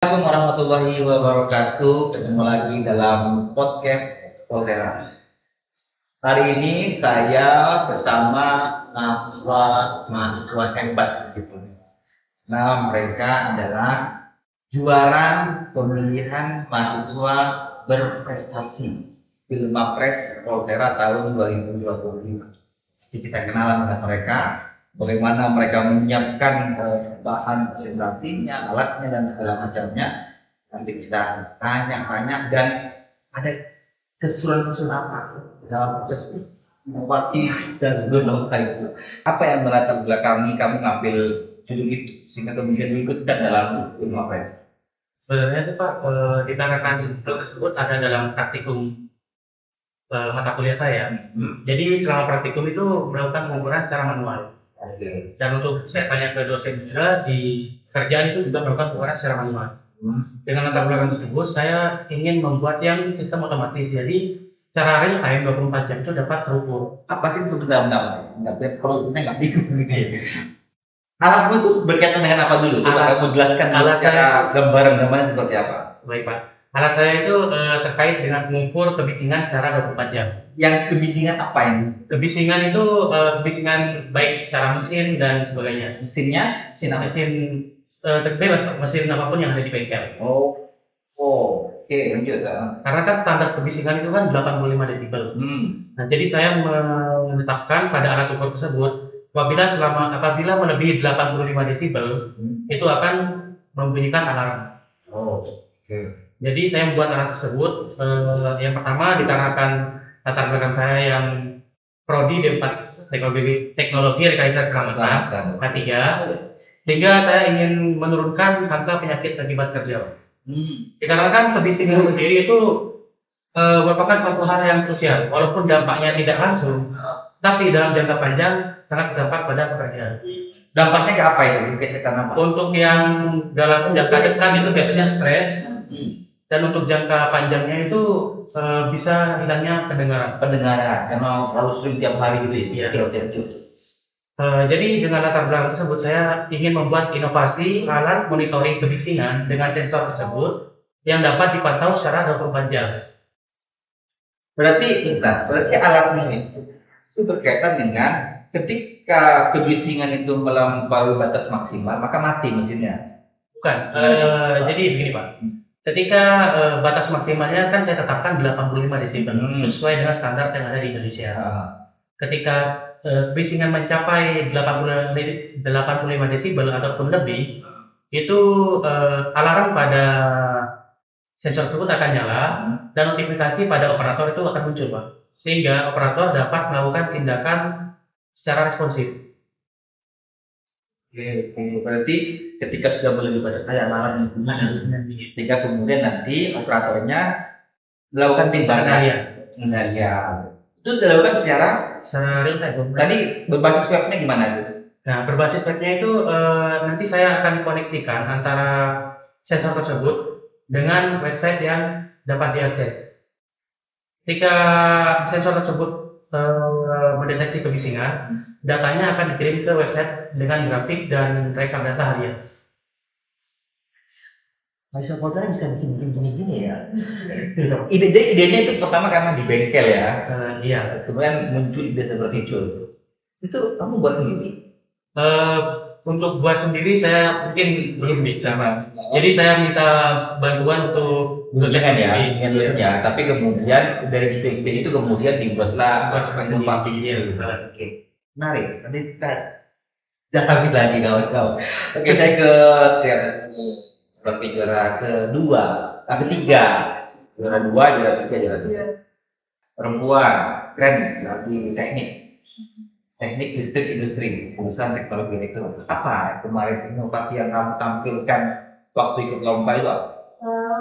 Assalamualaikum warahmatullahi wabarakatuh. Ketemu lagi dalam podcast Voltera. Hari ini saya bersama mahasiswa hebat gitu. Nah, mereka adalah juara pemilihan mahasiswa berprestasi Filmapres Voltera tahun 2025. Jadi kita kenalan dengan mereka, bagaimana mereka menyiapkan bahan presentasinya, alatnya dan segala macamnya. Nanti kita tanya-tanya dan ada kesulitan apa dalam proses inovasi dan sebelum itu. Apa yang melatar belakangi kamu ngambil judul itu sehingga kemudian diikutkan dalam Filmapres? Sebenarnya sih Pak, dikarenakan judul tersebut ada dalam praktikum mata kuliah saya. Jadi selama praktikum itu melakukan pengukuran secara manual. Dan untuk saya tanya ke dosen juga, di kerjaan itu juga melakukan pengukuran secara manual. Dengan latar belakang tersebut, saya ingin membuat yang sistem otomatis. Jadi secara real time 24 jam itu dapat terukur. Apa sih itu benar-benar? Kalau kita nggak bingung gitu ya. Alatmu itu berkaitan dengan apa dulu? Coba kamu jelaskan secara gambaran seperti apa? Baik Pak. Alat saya itu terkait dengan mengukur kebisingan secara 24 jam. Yang kebisingan apa ini? Kebisingan itu kebisingan baik secara mesin dan sebagainya. Mesin Bebas, mesin apapun yang ada di bengkel. Oke, lanjut. Karena kan standar kebisingan itu kan 85 desibel. Nah, jadi saya menetapkan pada alat ukur tersebut apabila melebihi 85 desibel itu akan membunyikan alarm. Jadi saya membuat alat tersebut yang pertama dikarenakan latar belakang saya yang prodi D4 teknologi rekayasa keselamatan K3, sehingga saya ingin menurunkan angka penyakit akibat kerja. Dikarenakan kebisingan sendiri itu merupakan suatu hal yang krusial, walaupun dampaknya tidak langsung, tapi dalam jangka panjang sangat berdampak pada pekerjaan. Dampaknya ke apa itu? Gesekan apa? Untuk yang dalam jangka dekat itu biasanya stres, dan untuk jangka panjangnya itu bisa hilangnya pendengaran karena harus sering tiap hari gitu ya. Jadi dengan latar belakang tersebut saya ingin membuat inovasi alat monitoring kebisingan dengan sensor tersebut yang dapat dipantau secara 24 jam. Berarti alat ini itu berkaitan dengan ketika kebisingan itu melampaui batas maksimal maka mati mesinnya. Bukan. Jadi begini Pak. Ketika batas maksimalnya kan saya tetapkan 85 desibel sesuai dengan standar yang ada di Indonesia. Ketika kebisingan mencapai 85 desibel ataupun lebih, itu alarm pada sensor tersebut akan nyala dan notifikasi pada operator itu akan muncul Pak. Sehingga operator dapat melakukan tindakan secara responsif. Berarti ketika sudah melebihi batas alarm sehingga kemudian nanti operatornya melakukan tindakan itu dilakukan secara real time. Tadi berbasis webnya gimana itu? Nah, berbasis webnya itu nanti saya akan koneksikan antara sensor tersebut dengan website yang dapat diakses. Ketika sensor tersebut mendeteksi kebisingan, datanya akan dikirim ke website dengan grafik dan rekam data harian. Mahasiswa Voltera bisa bikin gini ya. Idenya itu pertama karena di bengkel ya. Iya. Kemudian muncul ide seperti itu. Itu kamu buat sendiri? Untuk buat sendiri saya mungkin belum bisa, Pak. Jadi saya minta bantuan untuk dosen ya. Tapi kemudian dari ide itu kemudian dibuatlah inovasinya. Oke. Menarik. Nanti kita dalami lagi kawan-kawan. Oke, saya ke juara kedua, ketiga, juara 2, juara 3, juara 3. Perempuan, keren, lagi teknik listrik industri, jurusan teknologi elektronik. Apa kemarin inovasi yang kamu tampilkan waktu ikut lomba itu?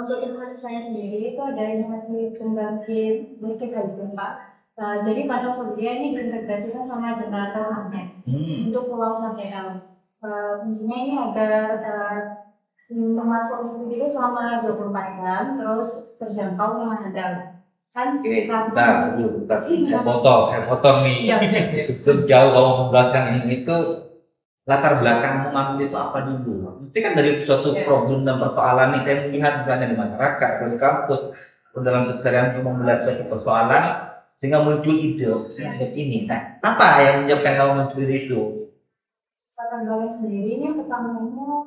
Untuk inovasi saya sendiri itu ada inovasi pembangkit listrik hybrid Pak. Jadi panel surya ini diintegrasikan sama generator magnet untuk pulau Sasel. Fungsinya ini agar memasok listrik itu selama 24 jam terus terjangkau sama handal. Kan bentar, saya potong nih. Sebelum jauh kamu menjelaskan ini itu latar belakang mengambil itu apa dulu? Mesti kan dari suatu problem dan persoalan nih, kayak melihat misalnya di masyarakat, di kampus, atau dalam keseharian itu melihat suatu persoalan sehingga muncul ide ini. Nah, apa yang menyebabkan kamu muncul itu? Tanggalnya sendiri ini pertamanya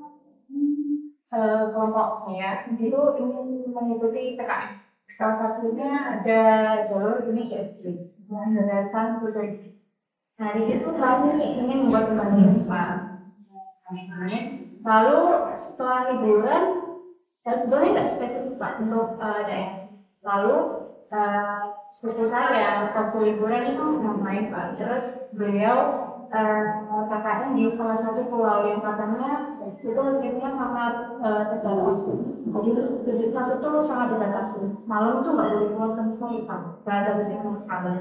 kelompok saya itu ingin mengikuti PKM. Salah satunya ada jalur ini yayasan futuristik. Nah di situ kami ingin membuat kembali Pak. Lalu setelah liburan, sebenarnya nggak spesifik Pak untuk daerah. Lalu sepupu saya waktu liburan itu main Pak. Terus beliau KKN di salah satu pulau yang katanya itu limitnya sangat terbatas. Jadi aktivitas itu sangat dibatasi. Malam itu nggak boleh keluar sama sekali Pak. Nggak ada musik sama sekali.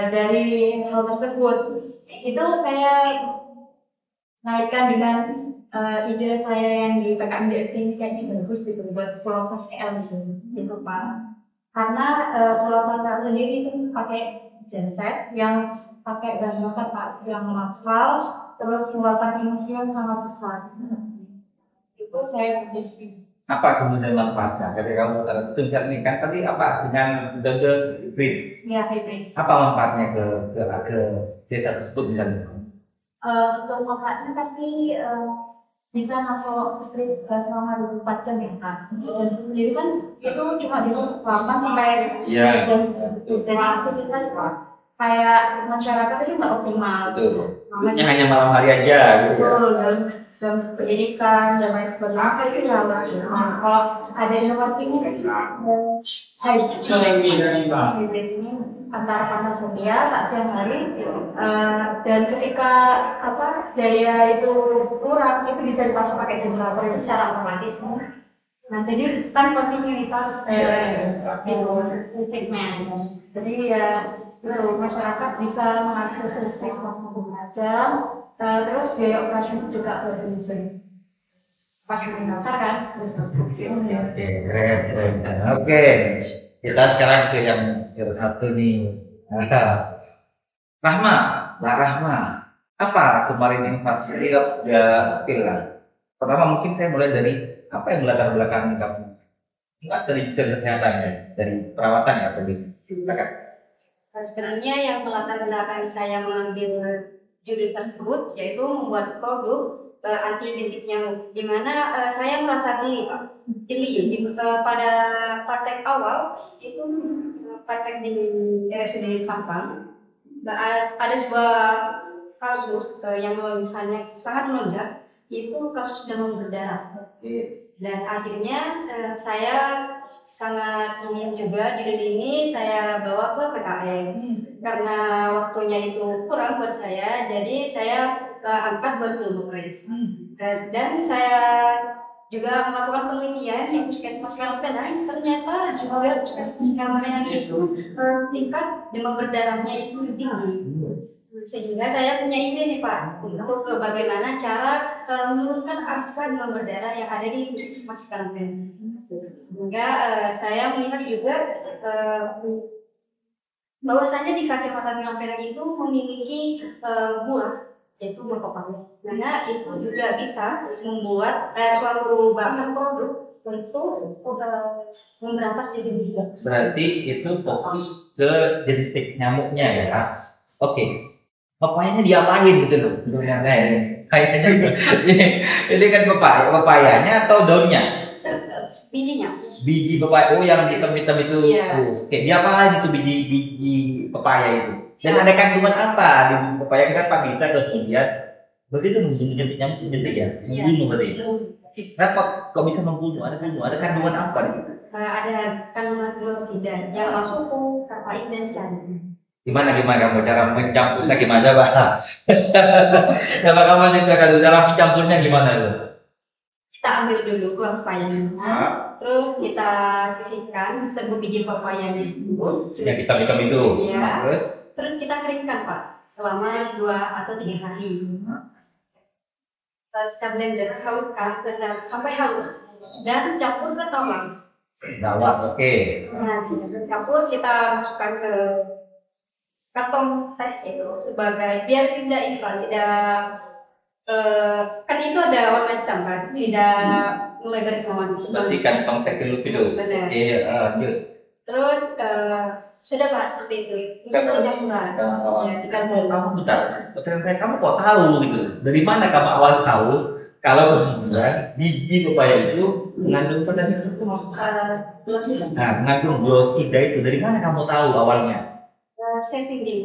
Dari hal tersebut itu saya naikkan dengan ide saya yang di PKM ini kayaknya bagus gitu buat Pulau Sasel gitu Pak. Karena Pulau Sasel sendiri itu pakai genset yang pakai bahan bakar Pak yang mahal, terus mengeluarkan emisi yang sangat besar. Itu saya pikir. Apa kemudian manfaatnya? Ketika kamu itu misalnya nih kan tadi apa dengan metode hybrid? Iya hybrid. Apa manfaatnya ke desa tersebut misalnya? Untuk manfaatnya pasti bisa masuk listrik selama 24 jam ya Pak. Dan sendiri kan itu cuma bisa 8 sampai 9 jam. Jadi aktivitas kayak masyarakat itu nggak optimal. Namanya hanya malam hari aja gitu ya. Dan pendidikan dan lain sebagainya pasti jalan. Nah, kalau ada inovasi ini, hybrid ini antara panas surya saat siang hari dan ketika daya itu kurang itu bisa dipasok pakai generator itu secara otomatis. Nah jadi kan kontinuitas itu listriknya. Jadi ya masyarakat bisa mengakses listrik selama 24 jam, terus biaya operasi juga lebih pakai generator kan. Oke, kita sekarang ke yang satu nih. Rahma, Mbak Rahma, apa kemarin inovasi ini sudah spill kan? Pertama mungkin saya mulai dari apa yang melatar belakangi kamu? Enggak dari kesehatan ya, dari perawatan ya tadi. Silakan. Sebenarnya yang melatar belakangi saya mengambil judul tersebut yaitu membuat produk anti jentik nyamuk, di mana saya merasa geli Pak. Jadi pada praktek awal itu praktek di RSUD Sampang ada sebuah kasus yang misalnya sangat melonjak, itu kasus demam berdarah. Dan akhirnya saya sangat ingin juga judul ini saya bawa ke PKM karena waktunya itu kurang buat saya, jadi saya angkat buat Pilpres. Dan saya juga melakukan penelitian di Puskesmas Karangpenan, ternyata juga Puskesmas Karangpenan itu tingkat demam berdarahnya itu tinggi. Sehingga saya punya ide nih Pak untuk bagaimana cara menurunkan angka demam berdarah yang ada di Puskesmas Karangpenan. Sehingga saya melihat juga bahwasanya di Kecamatan Karangpenan itu memiliki buah, yaitu buah pepaya. Karena itu juga bisa membuat suatu bahan produk untuk memberantas jentik. Berarti itu fokus ke jentik nyamuknya ya Kak? Oke. Pepayanya diapain gitu loh? Kayaknya ini kan pepayanya atau daunnya? Bijinya. Biji pepaya, yang hitam-hitam itu. Iya. Oke, diapain itu biji pepaya itu? Dan ada kandungan apa di pepaya? Kenapa bisa kemudian? Berarti itu membunuh jentik nyamuk, jentik ya? Membunuh berarti. Kenapa kok bisa membunuh? Ada kandungan apa di situ? Ada kandungan glufida yang masuk ke kafein dan cairan. Gimana kamu cara mencampurnya gimana Pak? Kalau kamu juga ada cara mencampurnya gimana tuh? Kita ambil dulu buah pepayanya, terus kita keringkan serbuk biji pepayanya dulu. Yang hitam-hitam itu. Iya. Terus kita keringkan Pak selama 2 atau 3 hari. Kita blender haluskan sampai halus dan campur ke tawas. Tawas, oke. Nah, campur kita masukkan ke kantong teh itu sebagai biar tidak Kan itu ada warna hitam kan, tidak mulai dari bawah. Berarti kan sampai ke video. Benar. Oke, lanjut. Terus sudah Pak seperti itu. Terus sudah murah. Ya, tinggal beli. Kamu bentar, pertanyaan kamu kok tahu gitu? Dari mana kamu awal tahu kalau kemudian biji pepaya itu mengandung apa tadi? Nah, mengandung glosida itu dari mana kamu tahu awalnya? Saya sih di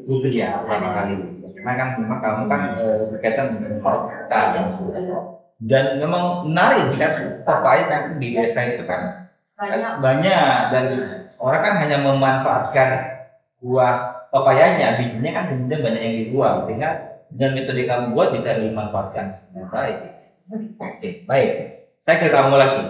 Google ya, pertama kali. Karena kan memang kamu kan berkaitan dengan pariwisata. Dan memang menarik kan pepaya kan di desa itu kan banyak dan orang kan hanya memanfaatkan buah pepayanya, bijinya kan kemudian banyak yang dibuang, sehingga dengan metode kamu buat bisa dimanfaatkan dengan baik. Oke, baik. Saya ke kamu lagi.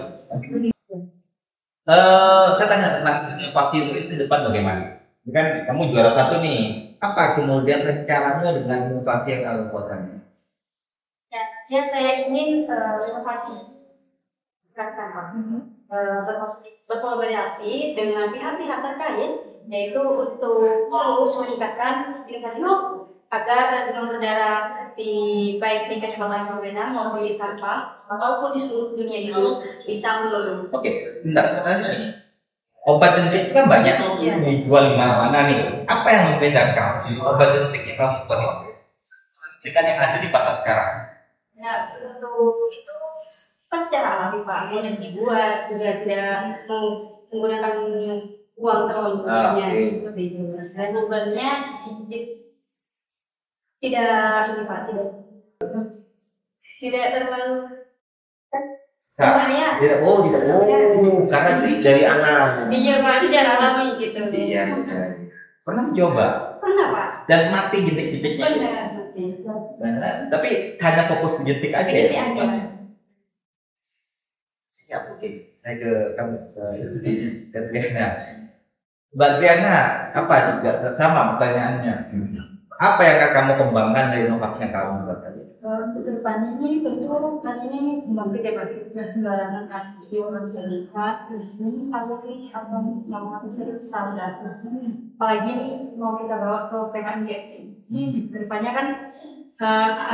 Saya tanya tentang inovasi itu ke depan bagaimana? Ini kan kamu juara 1 nih. Apa kemudian rencanamu dengan inovasi yang kamu buatkan? Ya, saya ingin inovasi berkolaborasi dengan pihak-pihak terkait, yaitu untuk terus meningkatkan inovasi agar donor darah baik di Kecamatan Kebumen maupun di Sampang ataupun di seluruh dunia itu bisa menurun. Oke, bentar, tanya ini. Obat jentik kan banyak dijual di mana-mana nih. Apa yang membedakan obat jentik yang kamu buat itu dengan yang ada di pasar sekarang? Nah, untuk itu kan secara alami Pak, mudah dibuat, juga tidak menggunakan uang terlalu banyak seperti itu. Dan obatnya tidak ini Pak, tidak terlalu Tidak, karena dari anak. Iya Pak, secara alami gitu. Iya. Pernah coba? Pernah Pak. Dan mati jentik-jentiknya. Pernah mati. Tapi hanya fokus ke jentik aja. Jentik aja. Siap, oke. Saya ke kamu ke Triana. Mbak Triana, apa juga sama pertanyaannya? Apa yang akan kamu kembangkan dari inovasi yang kamu buat tadi? Untuk kedepannya ini tentu kan ini membangkit ya Pak, tidak sembarangan kan video orang lihat ini pasti atau yang bisa standar. Apalagi mau kita bawa ke PKMG ini kedepannya kan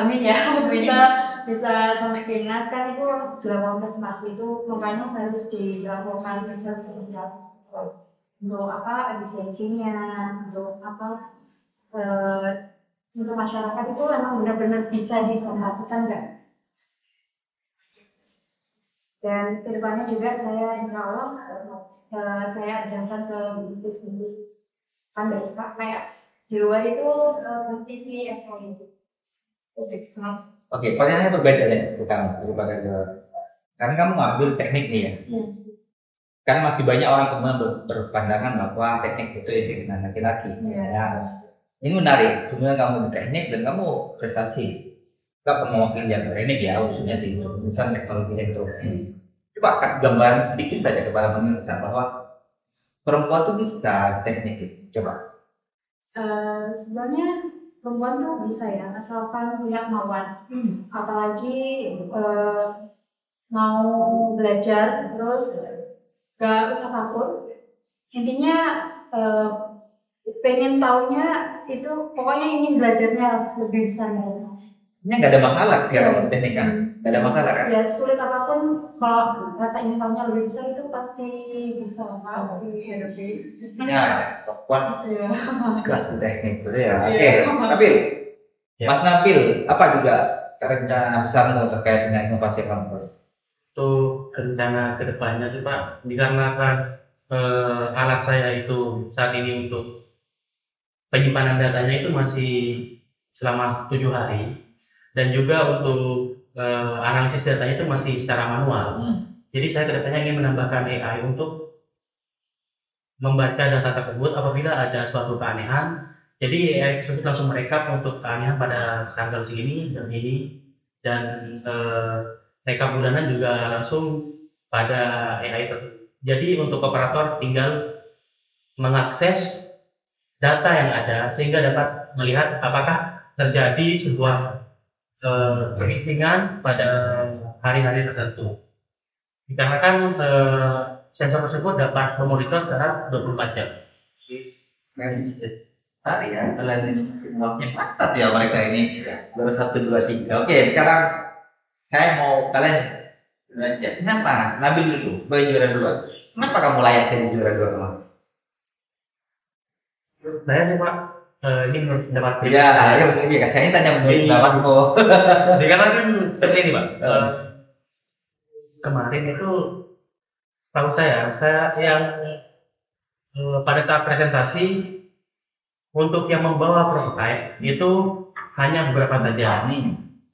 amin ya bisa sampai ke Dinas kan itu dalam presentasi itu makanya harus dilakukan riset sejak untuk apa efisiensinya, untuk apa untuk masyarakat itu memang benar-benar bisa diinformasikan nggak? Dan kedepannya juga saya insya Allah saya ajarkan ke bisnis kan dari Pak kayak di luar itu visi SOE. Oke, pertanyaannya berbeda ya daripada karena kamu ngambil teknik nih ya. Kan masih banyak orang kemudian berpandangan bahwa teknik itu dengan laki-laki. Ya. Ini menarik, kemudian kamu di teknik dan kamu prestasi. Gak mewakili yang teknik ya, khususnya di jurusan teknologi elektronik. Coba kasih gambaran sedikit saja kepada pemirsa bahwa perempuan tuh bisa teknik itu. Coba. Sebenarnya perempuan tuh bisa ya, asalkan punya kemauan. Apalagi mau belajar, terus gak usah takut. Intinya pengen taunya itu pokoknya ingin belajarnya lebih besar. Ini nggak ada masalah kira teknik kan? Nggak ada masalah kan? Ya sulit apapun kalau rasa ingin taunya lebih besar itu pasti bisa Pak. Ya, perempuan kelas di teknik itu ya. Oke, Nabil, Mas Nabil, apa juga rencana besarmu terkait dengan inovasi kamu? Untuk rencana kedepannya sih Pak, dikarenakan alat saya itu saat ini untuk penyimpanan datanya itu masih selama 7 hari dan juga untuk analisis datanya itu masih secara manual. Jadi saya kedepannya ingin menambahkan AI untuk membaca data tersebut apabila ada suatu keanehan. Jadi AI tersebut langsung merekap untuk keanehan pada tanggal segini dan ini, dan rekap bulanan juga langsung pada AI tersebut. Jadi untuk operator tinggal mengakses data yang ada sehingga dapat melihat apakah terjadi sebuah kemisingan pada hari-hari tertentu. Dikarenakan sensor tersebut dapat memonitor secara 24 jam. Tadi ya, kalian waktunya pantas ya mereka ini. Baru 1, 2, 3. Oke, sekarang saya mau kalian belajar. Kenapa? Nabil dulu, sebagai juara 2. Kenapa kamu layak jadi juara 2 teman? Saya nih Pak, ini menurut pendapat pribadi Iya, saya. iya, saya ini tanya menurut pendapatmu. Dikarenakan seperti ini Pak, kemarin itu tahu saya yang pada tahap presentasi untuk yang membawa prototype itu hanya beberapa saja.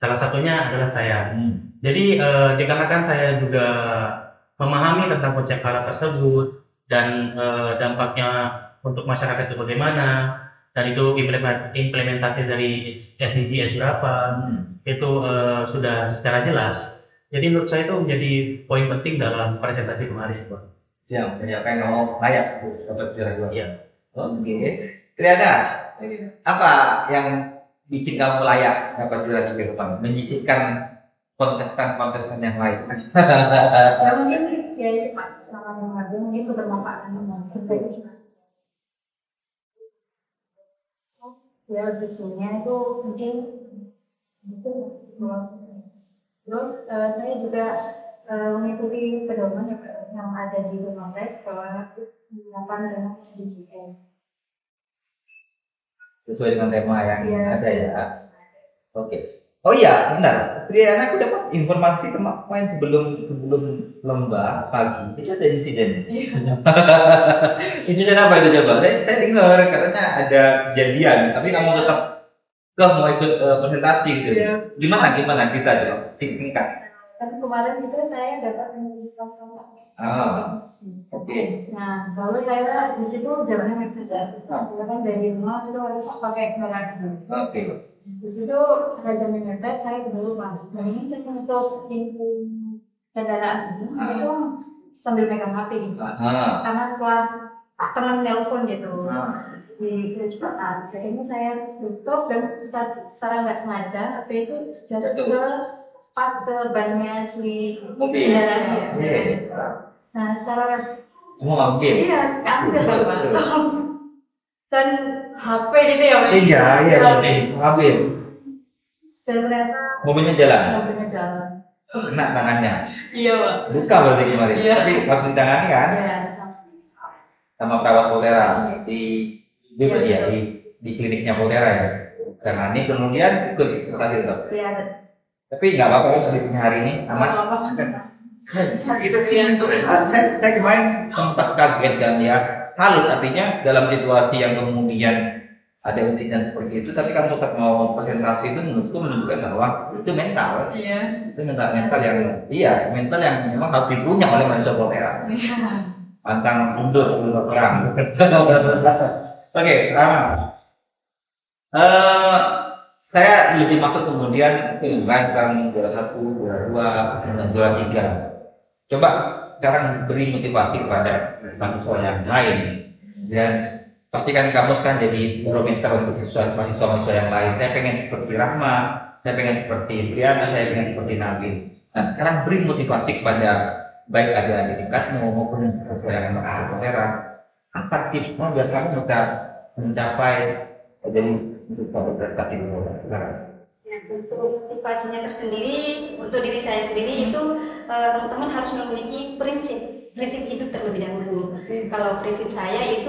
Salah satunya adalah saya. Jadi dikarenakan saya juga memahami tentang konsep halal tersebut dan dampaknya untuk masyarakat itu bagaimana, dan itu implementasi dari SDGs berapa, itu sudah secara jelas. Jadi menurut saya itu menjadi poin penting dalam presentasi kemarin, Pak. Ya, apa yang kamu layak dapat juara 2? Iya. Oke. Triana, apa yang bikin kamu layak dapat juara 3 depan? Menyisihkan kontestan-kontestan yang lain. Ya mungkin ya itu Pak, sama yang ada mungkin itu bermanfaat ya sisinya itu mungkin itu. Terus saya juga mengikuti pedoman yang ada di Rumahres bahwa menggunakan dana SDGs Sesuai dengan tema yang Iya, ada ya. Oke. Oh iya, bentar. Triana, aku dapat informasi kemarin sebelum lomba pagi itu ada insiden. Insiden apa itu coba? Saya dengar katanya ada kejadian, tapi kamu tetap mau ikut presentasi gitu. Iya. Gimana kita coba? Singkat. Kan kemarin itu saya dapat Oke. Nah, lalu saya di situ jalannya beda. Saya kan dari rumah itu harus pakai kendaraan. Oke. Di situ ada jamin mepet, saya dulu Pak. Dan ini saya untuk pintu kendaraan itu sambil megang HP gitu. Karena setelah teman nelpon gitu di kecepatan, akhirnya saya tutup dan secara nggak sengaja HP itu jatuh ke bannya si kendaraan ya. Nah, secara Kamu ambil? iya, ambil Pak. Dan HP gitu ya Pak. Iya. Ambil. Dan ternyata Mobilnya jalan. mobilnya jalan. Kena tangannya. Iya Pak. Luka berarti kemarin. Iya. Tapi langsung ditangani kan? Iya. Sama perawat Poltera di kliniknya Poltera ya. Karena ini kemudian ikut tadi tetap. Iya. Tapi nggak apa-apa kliniknya hari ini aman. Itu untuk saya kemarin sempat kaget kan ya. Salut artinya dalam situasi yang kemudian ada insiden seperti itu, tapi kamu tetap mau presentasi itu menurutku menunjukkan bahwa itu mental. Iya. Itu mental yang memang harus dipunya oleh manusia Poltera. Pantang mundur sebelum perang. Oke, saya lebih masuk kemudian sekarang juara 1, juara 2, juara 3. Coba sekarang beri motivasi kepada mahasiswa yang lain, dan pastikan kampus kan jadi barometer untuk mahasiswa yang lain. Saya pengen seperti Rahma, saya pengen seperti Triana, saya pengen seperti Nabil. Nah sekarang beri motivasi kepada baik adik-adik tingkatmu maupun mahasiswa yang Poltera. Apa tipsnya biar kamu bisa mencapai jadi untuk berprestasi di Poltera? Untuk motivasinya tersendiri, untuk diri saya sendiri itu teman-teman harus memiliki prinsip hidup terlebih dahulu. Kalau prinsip saya itu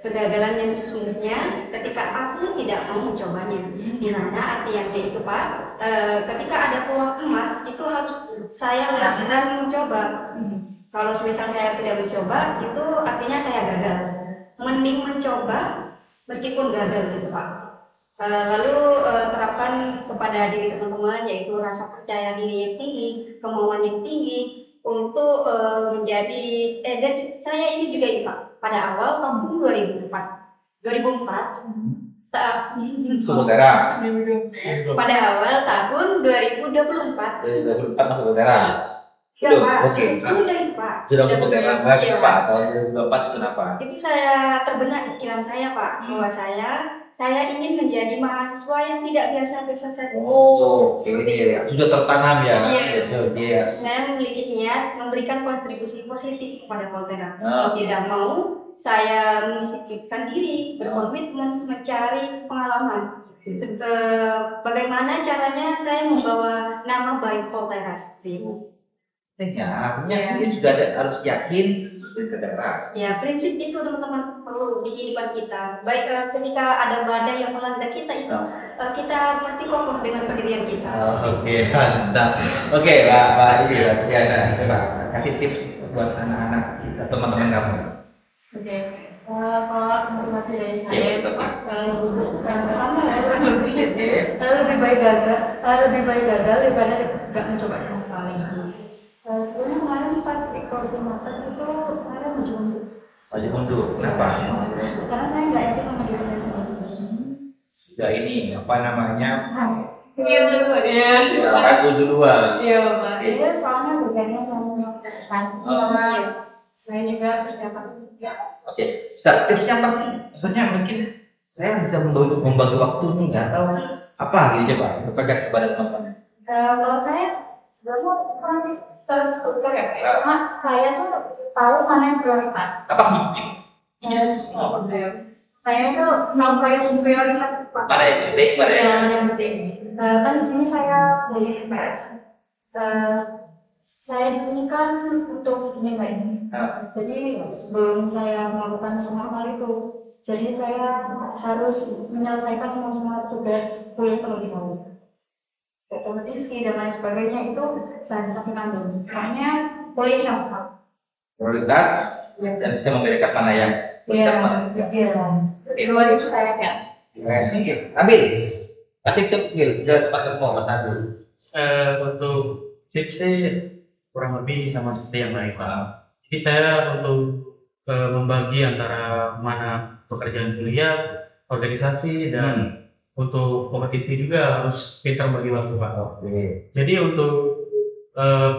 kegagalan yang sesungguhnya ketika aku tidak mau mencobanya. Di mana artinya itu Pak, ketika ada peluang emas itu harus saya benar-benar mencoba. Kalau semisal saya tidak mencoba itu artinya saya gagal. Mending mencoba meskipun gagal gitu Pak. Lalu terapkan kepada diri teman-teman yaitu rasa percaya diri yang tinggi, kemauan yang tinggi untuk menjadi dan saya ini juga Pak pada awal tahun 2004 Poltera. pada awal tahun 2024 masuk Poltera. ya Pak, Oke. sudah Pak, Sudah Poltera. iya, Kenapa tahun 2024 kenapa? itu saya terbenak pikiran saya Pak bahwa saya saya ingin menjadi mahasiswa yang tidak biasa-biasa saja. Oh, oke, sudah tertanam ya. Iya. Gitu, iya. Saya memiliki niat memberikan kontribusi positif kepada Volterra. Ah. Mau tidak mau, saya mendisiplinkan diri, berkomitmen mencari pengalaman. Bagaimana caranya saya membawa nama baik Volterra seperti itu. Ya, artinya ini sudah harus yakin bekerja keras. Ya, prinsip itu teman-teman perlu di kehidupan kita. Baik ketika ada badai yang melanda kita itu, kita pasti kokoh dengan pendirian kita. Oke, mantap. Oke, Pak ini ya, coba kasih tips buat anak-anak kita, teman-teman kamu. Oke. Kalau motivasi dari saya Iya, itu betul. sama ya, lebih baik gagal daripada nggak mencoba sama sekali. Sebenarnya kemarin pas ikut di Matas itu saya mencoba. Maju mundur, kenapa? Karena saya nggak yakin sama diri saya sendiri. Sudah ini, apa namanya? Iya dulu ya. Ragu duluan. Iya Pak. Iya soalnya bergantung sama persiapan, sama saya juga persiapan. Oke, tipsnya apa sih? Maksudnya mungkin saya bisa membagi waktu nih, nggak tahu apa gitu coba berpegang kepada teman-teman. Kalau saya sebenarnya kurang terstruktur ya, cuma saya tuh tahu mana yang prioritas. Apa mungkin? Saya itu mau prioritas Mana yang penting, mana yang yang yang penting. Kan di sini saya kuliah MPR. Saya di sini kan untuk ini mbak ini. Jadi sebelum saya melakukan semua hal itu, jadi saya harus menyelesaikan semua tugas kuliah terlebih dahulu. Kompetisi dan lain sebagainya itu saya bisa menanggung. Makanya kuliah yang prioritas dan bisa membedakan mana yang Dua itu saya gas. ambil kasih tips biar pakai mau ambil. Untuk tipsnya kurang lebih sama seperti yang lain Pak. Jadi saya untuk membagi antara mana pekerjaan kuliah, organisasi dan untuk kompetisi juga harus pintar bagi waktu Pak. Oke. Jadi untuk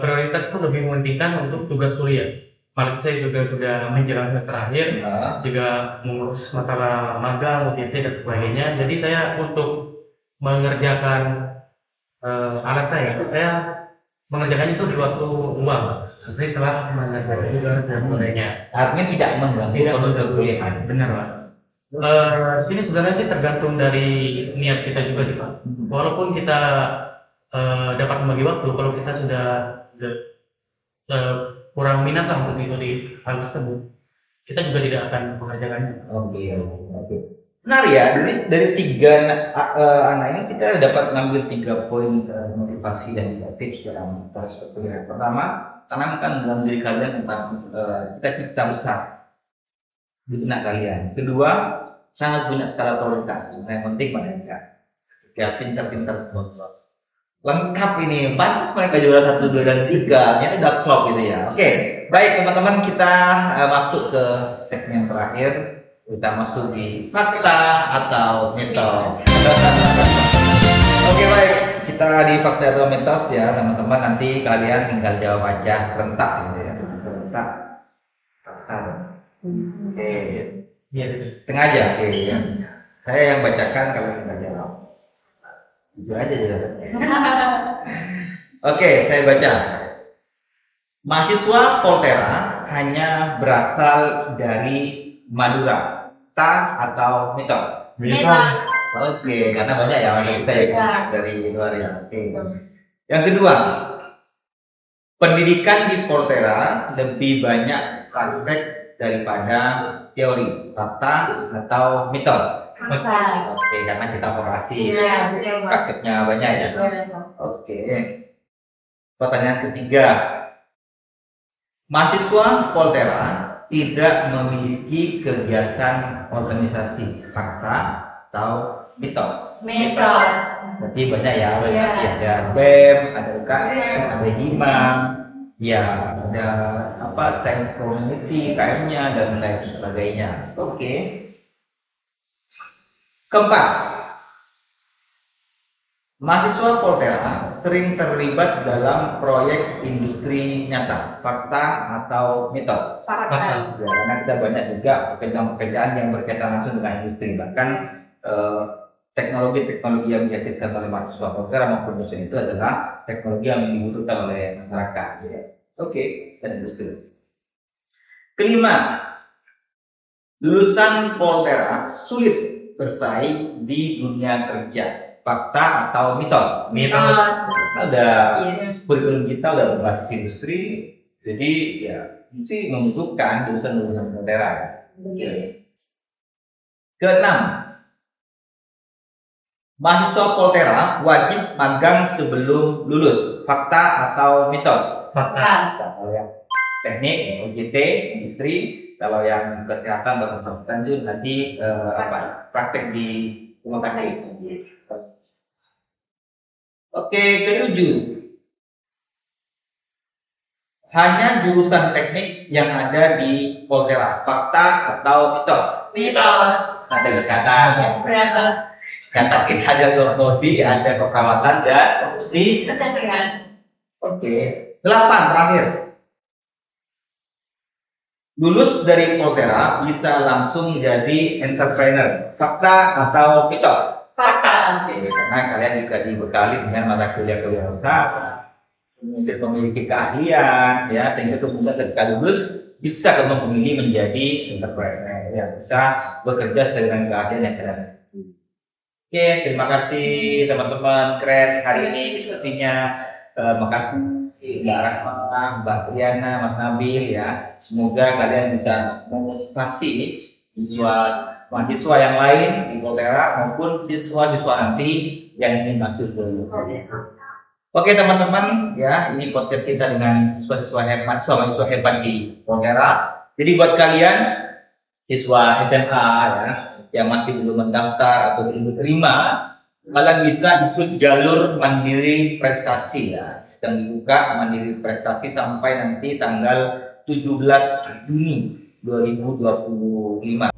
prioritas itu lebih mementingkan untuk tugas kuliah. Malah saya juga sudah menjelang semester akhir, juga mengurus masalah magang, UTT dan sebagainya. Jadi saya untuk mengerjakan alat saya mengerjakannya itu di waktu luang. Jadi telah mengerjakan juga dan sebagainya. Artinya tidak mengganggu kuliah. Benar Pak. Ini sebenarnya sih tergantung dari niat kita juga sih Pak. Walaupun kita dapat membagi waktu, kalau kita sudah kurang minat lah untuk mengikuti hal tersebut, kita juga tidak akan mengerjakannya. Oke. Benar ya, dari tiga anak ini kita dapat ngambil 3 poin motivasi dan tips dalam proses perkuliahan. Pertama, tanamkan dalam diri kalian tentang cita-cita besar di benak kalian. Kedua, sangat punya skala prioritas. Yang penting mereka pintar-pintar buat lengkap ini, pantas mereka juara 1, 2, dan 3. Ternyata udah klop gitu ya. Oke, baik teman-teman, kita masuk ke segmen terakhir. Kita masuk di fakta atau mitos. Oke, baik, kita di fakta atau mitos ya teman-teman. Nanti kalian tinggal jawab aja serentak gitu ya. Serentak. Fakta. Oke. Iya. Tengah aja, oke ya. Saya yang bacakan, kalau tinggal jawab. Jujur aja jawabannya. Oke, saya baca. Mahasiswa Volterra hanya berasal dari Madura. Ta atau mitos? Mitos. Oke, karena banyak ya orang kita ya dari luar ya. Oke. Yang kedua, pendidikan di Volterra lebih banyak praktek daripada teori. Fakta atau mitos? Oke, karena kita operasi, prakteknya banyak ya. Oke. Pertanyaan ketiga, mahasiswa Volterra tidak memiliki kegiatan organisasi. Fakta atau mitos? Mitos. Berarti banyak ya, ada BEM, ada UKM, ada HIMA, ya ada apa science community, KM-nya dan lain sebagainya. Oke. Keempat, mahasiswa Volterra sering terlibat dalam proyek industri nyata. Fakta atau mitos? Fakta. Ya, karena kita banyak juga pekerjaan-pekerjaan yang berkaitan langsung dengan industri. Bahkan teknologi-teknologi yang dihasilkan oleh mahasiswa Poltera maupun dosen itu adalah teknologi yang dibutuhkan oleh masyarakat. Ya. Oke, dan industri. Kelima, lulusan Poltera sulit bersaing di dunia kerja. Fakta atau mitos? Ada kurikulum kita udah berbasis industri, jadi ya mesti membutuhkan lulusan Poltera. Keenam, mahasiswa Poltera wajib magang sebelum lulus. Fakta atau mitos? Fakta. Kalau yang teknik, OJT, industri, kalau yang kesehatan atau kedokteran itu nanti praktek di rumah sakit. Oke, ketujuh. Hanya jurusan teknik yang ada di Poltera. Fakta atau mitos? Mitos. Ada kata kata kita ada body, ada keperawatan dan opsi. Oke, 8 terakhir. Lulus dari Poltera bisa langsung menjadi entrepreneur. Fakta atau mitos? Fakta. Oke, karena kalian juga dibekali dengan mata kuliah kewirausahaan, kemudian memiliki keahlian, ya, sehingga kemudian ketika lulus bisa kamu memilih menjadi entrepreneur, ya, bisa bekerja sesuai dengan keahlian yang kalian. Oke, terima kasih teman-teman, keren hari ini diskusinya. Makasih Mbak Rahma, Mbak Triana, Mas Nabil, ya. Semoga kalian bisa memotivasi mahasiswa yang lain di Poltera maupun siswa-siswa nanti yang ingin masuk ke Poltera. Oke teman-teman, ya, ini podcast kita dengan siswa-siswa mahasiswa hebat di Poltera. Jadi buat kalian siswa SMA, ya, yang masih belum mendaftar atau belum diterima, kalian bisa ikut jalur mandiri prestasi, ya. Sedang dibuka mandiri prestasi sampai nanti tanggal 17 Juni 2025.